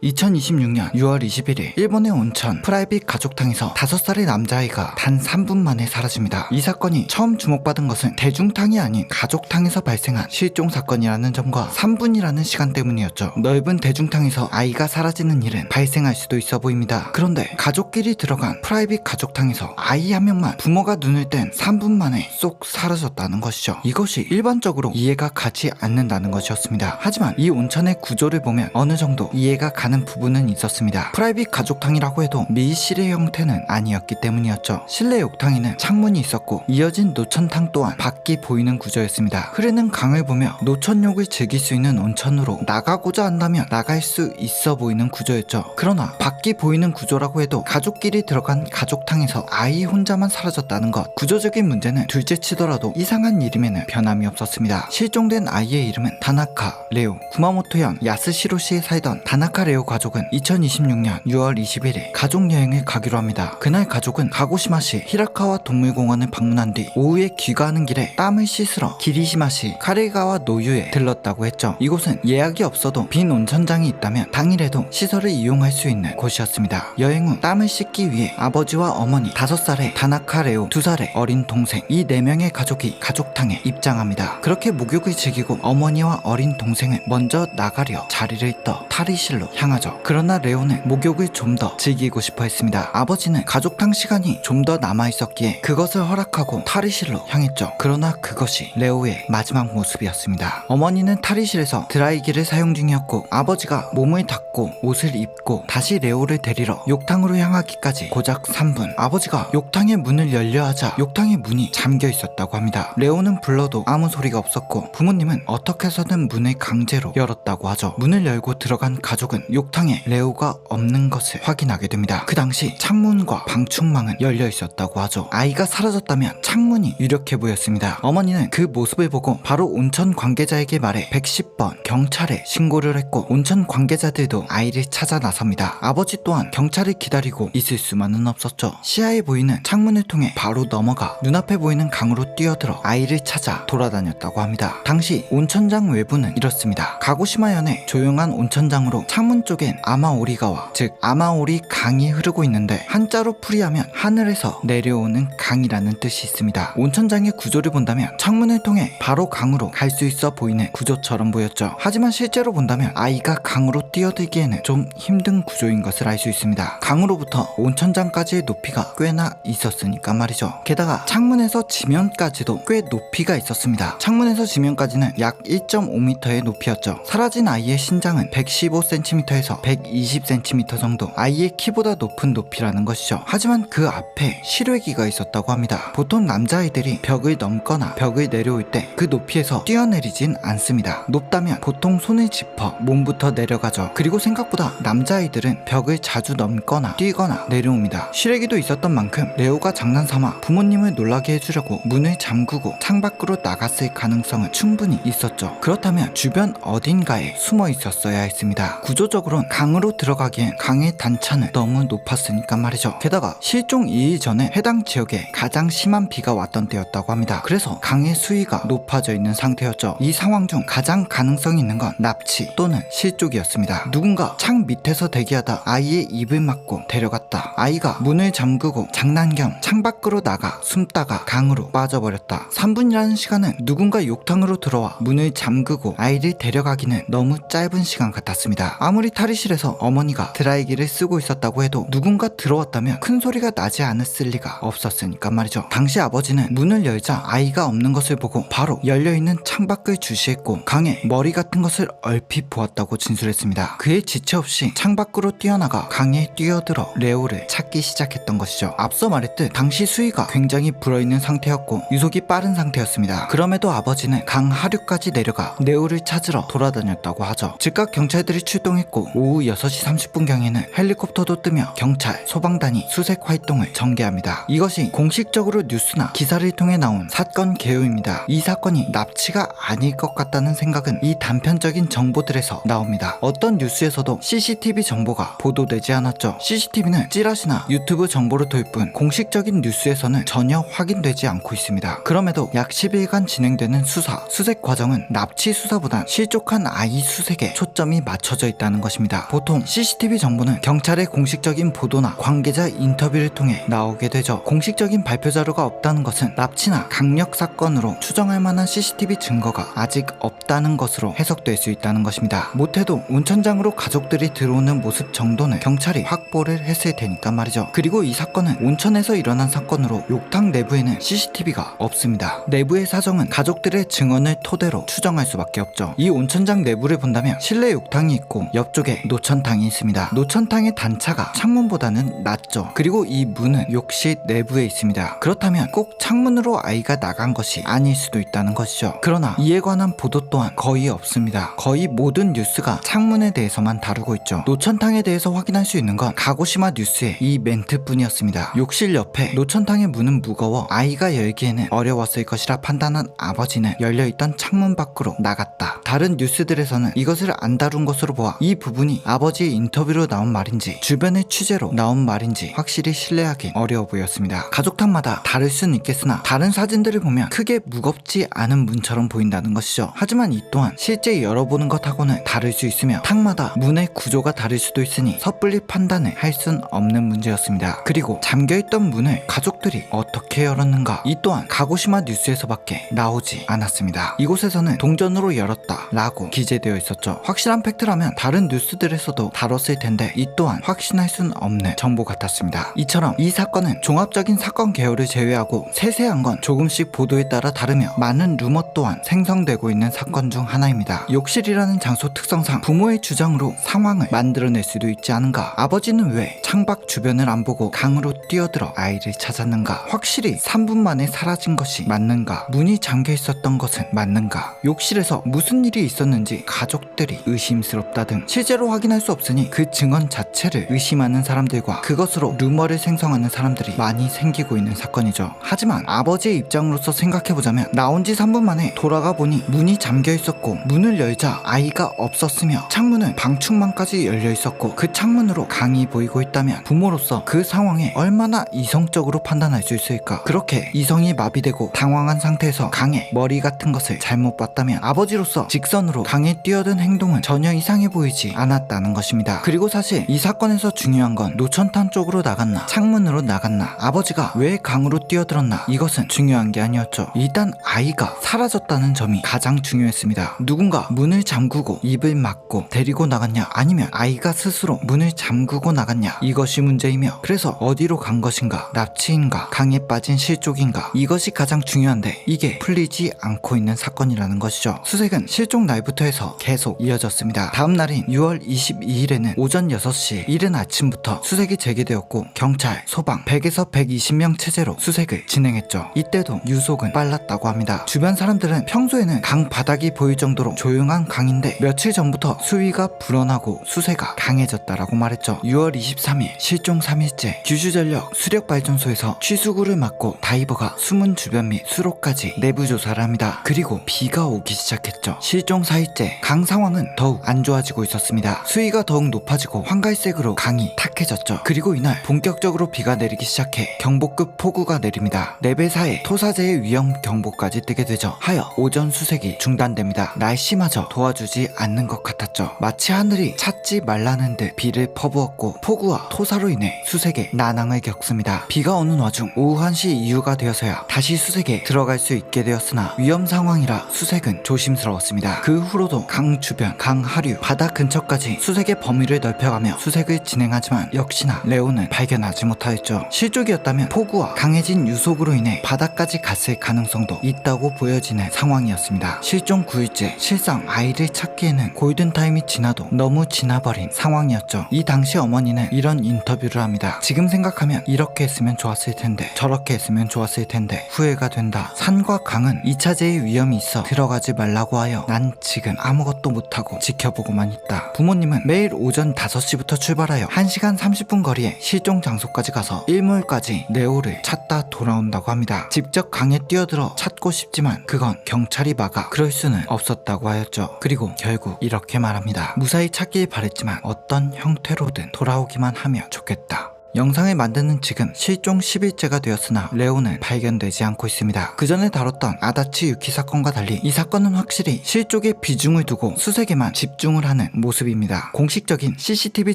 2026년 6월 21일 일본의 온천 프라이빗 가족탕에서 5살의 남자아이가 단 3분 만에 사라집니다. 이 사건이 처음 주목받은 것은 대중탕이 아닌 가족탕에서 발생한 실종 사건이라는 점과 3분이라는 시간 때문이었죠. 넓은 대중탕에서 아이가 사라지는 일은 발생할 수도 있어 보입니다. 그런데 가족끼리 들어간 프라이빗 가족탕에서 아이 한 명만 부모가 눈을 뗀 3분 만에 쏙 사라졌다는 것이죠. 이것이 일반적으로 이해가 가지 않는다는 것이었습니다. 하지만 이 온천의 구조를 보면 어느 정도 이해가 가는 부분은 있었습니다. 프라이빗 가족탕이라고 해도 밀실의 형태는 아니었기 때문이었죠. 실내 욕탕에는 창문이 있었고 이어진 노천탕 또한 밖이 보이는 구조였습니다. 흐르는 강을 보며 노천욕을 즐길 수 있는 온천으로 나가고자 한다면 나갈 수 있어 보이는 구조였죠. 그러나 밖이 보이는 구조라고 해도 가족끼리 들어간 가족탕에서 아이 혼자만 사라졌다는 것, 구조적인 문제는 둘째치더라도 이상한 일임에는 변함이 없었습니다. 실종된 아이의 이름은 다나카 레오. 구마모토현 야스시로시에 살던 다나카 레오 가족은 2026년 6월 21일 가족여행을 가기로 합니다. 그날 가족은 가고시마시 히라카와 동물공원을 방문한 뒤 오후에 귀가하는 길에 땀을 씻으러 기리시마시 카레가와 노유에 들렀다고 했죠. 이곳은 예약이 없어도 빈 온천장이 있다면 당일에도 시설을 이용할 수 있는 곳이었습니다. 여행 후 땀을 씻기 위해 아버지와 어머니, 5살의 다나카 레오, 2살의 어린 동생, 이 4명의 가족이 가족탕에 입장합니다. 그렇게 목욕을 즐기고 어머니와 어린 동생은 먼저 나가려 자리를 떠 탈의실로 향하죠. 그러나 레오는 목욕을 좀 더 즐기고 싶어 했습니다. 아버지는 가족탕 시간이 좀 더 남아있었기에 그것을 허락하고 탈의실로 향했죠. 그러나 그것이 레오의 마지막 모습이었습니다. 어머니는 탈의실에서 드라이기를 사용 중이었고 아버지가 몸을 닦고 옷을 입고 다시 레오를 데리러 욕탕으로 향하기까지 고작 3분. 아버지가 욕탕의 문을 열려 하자 욕탕의 문이 잠겨 있었다고 합니다. 레오는 불러도 아무 소리가 없었고 부모님은 어떻게 해서든 문을 강제로 열었다고 하죠. 문을 열고 들어간 가족은 욕탕에 레오가 없는 것을 확인하게 됩니다. 그 당시 창문과 방충망은 열려 있었다고 하죠. 아이가 사라졌다면 창문이 유력해 보였습니다. 어머니는 그 모습을 보고 바로 온천 관계자에게 말해 110번 경찰에 신고를 했고 온천 관계자들도 아이를 찾아 나섭니다. 아버지 또한 경찰을 기다리고 있을 수만은 없었죠. 시야에 보이는 창문을 통해 바로 넘어가 눈앞에 보이는 강으로 뛰어들어 아이를 찾아 돌아다녔다고 합니다. 당시 온천장 외부는 이렇습니다. 가고시마현의 조용한 온천장으로 창문 쪽엔 아마오리가와 즉 아마오리 강이 흐르고 있는데 한자로 풀이하면 하늘에서 내려오는 강이라는 뜻이 있습니다. 온천장의 구조를 본다면 창문을 통해 바로 강으로 갈 수 있어 보이는 구조처럼 보였죠. 하지만 실제로 본다면 아이가 강으로 뛰어들기에는 좀 힘든 구조인 것을 알 수 있습니다. 강으로부터 온천장까지의 높이가 꽤나 있었으니까 말이죠. 게다가 창문에서 지면까지도 꽤 높이가 있었습니다. 창문에서 지면까지는 약 1.5m의 높이였죠. 사라진 아이의 신장은 115cm에서 120cm 정도, 아이의 키보다 높은 높이라는 것이죠. 하지만 그 앞에 실외기가 있었다고 합니다. 보통 남자아이들이 벽을 넘거나 벽을 내려올 때 그 높이에서 뛰어내리진 않습니다. 높다면 보통 손을 짚어 몸부터 내려가죠. 그리고 생각보다 남자아이들은 벽을 자주 넘거나 뛰거나 내려옵니다. 실외기도 있었던 만큼 레오가 장난삼아 부모님을 놀라게 해주려고 문을 잠그고 창밖으로 나갔을 가능성은 충분히 있었죠. 그렇다면 주변 어딘가에 숨어 있었어야 했습니다. 구조적으로는 강으로 들어가기엔 강의 단차는 너무 높았으니까 말이죠. 게다가 실종 2일 전에 해당 지역에 가장 심한 비가 왔던 때였다고 합니다. 그래서 강의 수위가 높아져 있는 상태였죠. 이 상황 중 가장 가능성이 있는 건 납치 또는 실족이었습니다. 누군가 창 밑에서 대기하다 아이의 입을 막고 데려갔다. 아이가 문을 잠그고 장난 겸 창밖으로 나가 숨다가 강으로 빠져버렸다. 3분이라는 시간은 누군가 욕탕으로 들어와 문을 잠그고 아이를 데려가기는 너무 짧은 시간 같았습니다. 아무리 탈의실에서 어머니가 드라이기를 쓰고 있었다고 해도 누군가 들어왔다면 큰 소리가 나지 않았을 리가 없었으니까 말이죠. 당시 아버지는 문을 열자 아이가 없는 것을 보고 바로 열려있는 창밖을 주시했고 강에 머리 같은 것을 얼핏 보았다고 진술했습니다. 그의 지체 없이 창밖으로 뛰어나가 강에 뛰어들어 레오를 찾기 시작했던 것이죠. 앞서 말했듯 당시 수위가 굉장히 불어있는 상태였고 유속이 빠른 상태였습니다. 그럼에도 아버지는 강 하류까지 내려가 레오를 찾으러 돌아다녔다고 하죠. 즉각 경찰들이 출동했고 오후 6시 30분경에는 헬리콥터도 뜨며 경찰, 소방단이 수색 활동을 전개합니다. 이것이 공식적으로 뉴스나 기사를 통해 나온 사건 개요입니다. 이 사건이 납치가 아닐 것 같다는 생각은 이 단편적인 정보들에서 나옵니다. 어떤 뉴스에서도 CCTV 정보가 보도되지 않았죠. CCTV는 찌라시나 유튜브 정보로 도일 뿐 공식적인 뉴스에서는 전혀 확인되지 않고 있습니다. 그럼에도 약 10일간 진행되는 수색 과정은 납치 수사보단 실족한 아이 수색에 초점이 맞춰져 있다는 것입니다. 것입니다. 보통 CCTV 정보는 경찰의 공식적인 보도나 관계자 인터뷰를 통해 나오게 되죠. 공식적인 발표 자료가 없다는 것은 납치나 강력 사건으로 추정할 만한 CCTV 증거가 아직 없다는 것으로 해석될 수 있다는 것입니다. 못해도 온천장으로 가족들이 들어오는 모습 정도는 경찰이 확보를 했을 테니까 말이죠. 그리고 이 사건은 온천에서 일어난 사건으로 욕탕 내부에는 CCTV가 없습니다. 내부의 사정은 가족들의 증언을 토대로 추정할 수밖에 없죠. 이 온천장 내부를 본다면 실내 욕탕이 있고 옆쪽에 노천탕이 있습니다. 노천탕의 단차가 창문보다는 낮죠. 그리고 이 문은 욕실 내부에 있습니다. 그렇다면 꼭 창문으로 아이가 나간 것이 아닐 수도 있다는 것이죠. 그러나 이에 관한 보도 또한 거의 없습니다. 거의 모든 뉴스가 창문에 대해서만 다루고 있죠. 노천탕에 대해서 확인할 수 있는 건 가고시마 뉴스의 이 멘트뿐이었습니다. 욕실 옆에 노천탕의 문은 무거워 아이가 열기에는 어려웠을 것이라 판단한 아버지는 열려있던 창문 밖으로 나갔다. 다른 뉴스들에서는 이것을 안 다룬 것으로 보아 이 부분이 아버지의 인터뷰로 나온 말인지 주변의 취재로 나온 말인지 확실히 신뢰하기 어려워 보였습니다. 가족탕마다 다를 수는 있겠으나 다른 사진들을 보면 크게 무겁지 않은 문처럼 보인다는 것이죠. 하지만 이 또한 실제 열어보는 것하고는 다를 수 있으며 탕마다 문의 구조가 다를 수도 있으니 섣불리 판단을 할 순 없는 문제였습니다. 그리고 잠겨있던 문을 가족들이 어떻게 열었는가, 이 또한 가고시마 뉴스에서밖에 나오지 않았습니다. 이곳에서는 동전으로 열었다 라고 기재되어 있었죠. 확실한 팩트라면 다른 뉴스들에서도 다뤘을 텐데 이 또한 확신할 순 없는 정보 같았습니다. 이처럼 이 사건은 종합적인 사건 개요를 제외하고 세세한 건 조금씩 보도에 따라 다르며 많은 루머 또한 생성되고 있는 사건 중 하나입니다. 욕실이라는 장소 특성상 부모의 주장으로 상황을 만들어낼 수도 있지 않은가. 아버지는 왜 창밖 주변을 안 보고 강으로 뛰어들어 아이를 찾았는가. 확실히 3분 만에 사라진 것이 맞는가. 문이 잠겨 있었던 것은 맞는가. 욕실에서 무슨 일이 있었는지 가족들이 의심스럽다 등 실제로 확인할 수 없으니 그 증언 자체를 의심하는 사람들과 그것으로 루머를 생성하는 사람들이 많이 생기고 있는 사건이죠. 하지만 아버지의 입장으로서 생각해보자면 나온 지 3분 만에 돌아가 보니 문이 잠겨 있었고 문을 열자 아이가 없었으며 창문은 방충망까지 열려 있었고 그 창문으로 강이 보이고 있다면 부모로서 그 상황에 얼마나 이성적으로 판단할 수 있을까. 그렇게 이성이 마비되고 당황한 상태에서 강에 머리 같은 것을 잘못 봤다면 아버지로서 직선으로 강에 뛰어든 행동은 전혀 이상해 보이지 않았다는 것입니다. 그리고 사실 이 사건에서 중요한 건 노천탕 쪽으로 나갔나 창문으로 나갔나 아버지가 왜 강으로 뛰어들었나 이것은 중요한 게 아니었죠. 일단 아이가 사라졌다는 점이 가장 중요했습니다. 누군가 문을 잠그고 입을 막고 데리고 나갔냐 아니면 아이가 스스로 문을 잠그고 나갔냐 이것이 문제이며 그래서 어디로 간 것인가, 납치인가, 강에 빠진 실족인가 이것이 가장 중요한데 이게 풀리지 않고 있는 사건이라는 것이죠. 수색은 실종 날부터 해서 계속 이어졌습니다. 다음 날인 6월 22일에는 오전 6시 이른 아침부터 수색이 재개되었고 경찰, 소방 100에서 120명 체제로 수색을 진행했죠. 이때도 유속은 빨랐다고 합니다. 주변 사람들은 평소에는 강 바닥이 보일 정도로 조용한 강인데 며칠 전부터 수위가 불어나고 수세가 강해졌다라고 말했죠. 6월 23일 실종 3일째 규슈전력 수력발전소에서 취수구를 막고 다이버가 수문 주변 및 수로까지 내부 조사를 합니다. 그리고 비가 오기 시작했죠. 실종 4일째 강 상황은 더욱 안 좋아지고 있었습니다. 수위가 더욱 높아지고 황갈색으로 강이 탁해졌죠. 그리고 이날 본격적으로 비가 내리기 시작해 경보급 폭우가 내립니다. 레벨 4의 토사재의 위험 경보까지 뜨게 되죠. 하여 오전 수색이 중단됩니다. 날씨마저 도와주지 않는 것 같았죠. 마치 하늘이 찾지 말라는 듯 비를 퍼부었고 폭우와 토사로 인해 수색에 난항을 겪습니다. 비가 오는 와중 오후 1시 이후가 되어서야 다시 수색에 들어갈 수 있게 되었으나 위험 상황이라 수색은 조심스러웠습니다. 그 후로도 강 주변, 강 하류, 바다 근처까지 수색의 범위를 넓혀가며 수색을 진행하지만 역시나 레오는 발견하지 못하였죠. 실족이었다면 폭우와 강해진 유속으로 인해 바다까지 갔을 가능성도 있다고 보여지는 상황이었습니다. 실종 9일째 실상 아이를 찾기에는 골든타임이 지나도 너무 지나버린 상황이었죠. 이 당시 어머니는 이런 인터뷰를 합니다. 지금 생각하면 이렇게 했으면 좋았을 텐데 저렇게 했으면 좋았을 텐데 후회가 된다. 산과 강은 2차제의 위험이 있어 들어가지 말라고 하여 난 지금 아무것도 못하고 지켜보고만 있다. 부모님은 매일 오전 5시부터 출발하여 1시간 30분 거리에 실종 장소까지 가서 일몰까지 레오를 찾다 돌아온다고 합니다. 직접 강에 뛰어들어 찾고 싶지만 그건 경찰이 막아 그럴 수는 없었다고 하였죠. 그리고 결국 이렇게 말합니다. 무사히 찾길 바랬지만 어떤 형태로든 돌아오기만 하면 좋겠다. 영상을 만드는 지금 실종 10일째가 되었으나 레오는 발견되지 않고 있습니다. 그 전에 다뤘던 아다치 유키 사건과 달리 이 사건은 확실히 실족에 비중을 두고 수색에만 집중을 하는 모습입니다. 공식적인 CCTV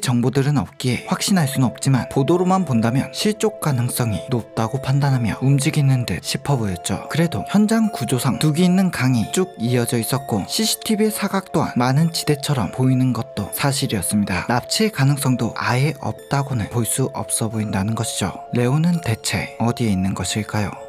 정보들은 없기에 확신할 수는 없지만 보도로만 본다면 실족 가능성이 높다고 판단하며 움직이는 듯 싶어 보였죠. 그래도 현장 구조상 둑이 있는 강이 쭉 이어져 있었고 CCTV의 사각 또한 많은 지대처럼 보이는 것도 사실이었습니다. 납치의 가능성도 아예 없다고는 볼 수 없어 보인다는 것이죠. 레오는 대체 어디에 있는 것일까요?